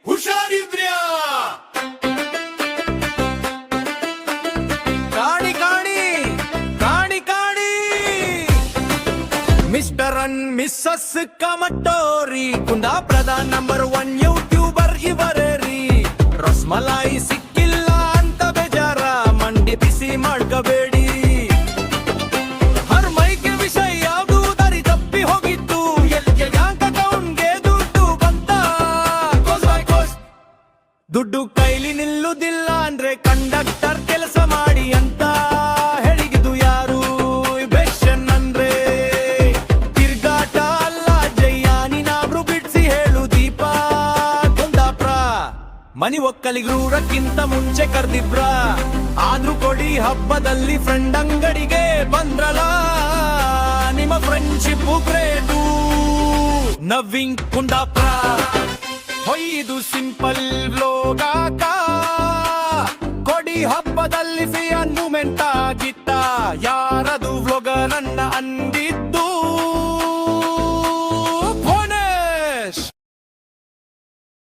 ಹುಷಾರಿದ್ರ್ಯಾ? ಕಾಣಿ ಕಾಣಿ ಕಾಣಿ ಕಾಣಿ ಮಿಸ್ಟರ್ ಅಂಡ್ ಮಿಸ್ಸಸ್ ಕಮಟೋರಿ, ಕುಂದಾಪುರದ ನಂಬರ್ 1 ಯೂಟ್ಯೂಬರ್ ಇವರೇ ರೀ. ರಸ್ಮಲಾಯಿ ಸಿಕ್ಕಿಲ್ಲ ಅಂತ ಬೇಜಾರ, ಮಂಡಿ ಬಿಸಿ ಮಾಡ್ಕೋಬೇಡಿ. ಹರ್ ಮೈಗೆ ವಿಷಯ ಯಾವುದು ದಾರಿ ತಪ್ಪಿ ಹೋಗಿತ್ತು, ಎಲ್ಗೆ ಬ್ಯಾಂಕ್ ಅಕೌಂಟ್ಗೆ ದುಡ್ಡು ಬಂತ. ದುಡ್ಡು ಕೈಲಿ ನಿಲ್ಲುದಿಲ್ಲ ಅಂದ್ರೆ ಕಂಡಕ್ಟರ್ ಕೆಲಸ ಮಾಡಿ ಅಂತ ಹೇಳಿಗಿದು ಯಾರು? ಬೆಷನ್ ಅಂದ್ರೆ ತಿರ್ಗಾಟ ಅಲ್ಲ ಜಯ್ಯಾನಿ, ನಾಬ್ರು ಬಿಡ್ಸಿ ಹೇಳು ದೀಪ. ಕುಂದಾಪ್ರ ಮನಿ ಒಕ್ಕಲಿಗರೂರಕ್ಕಿಂತ ಮುಂಚೆ ಕರ್ದಿಬ್ರ, ಆದ್ರೂ ಕೊಡಿ ಹಬ್ಬದಲ್ಲಿ ಫ್ರೆಂಡ್ ಅಂಗಡಿಗೆ ಬಂದ್ರಲ್ಲ. ನಿಮ್ಮ ಫ್ರೆಂಡ್ಶಿಪ್ ಗ್ರೇಟು ನವ್ವಿಂಗ್ ಕುಂದಾಪ್ರ. ಹೊಯ್ದು ಸಿಂಪಲ್ ಲೋಗಾಕ ಕೊಡಿ ಹಬ್ಬದಲ್ಲಿ ಫಿಯನ್ ಮೂಮೆಂಟ್ ಆಗಿತ್ತ. ಯಾರದು ವ್ಲೋಗರ್ ನನ್ನ ಅಂದಿ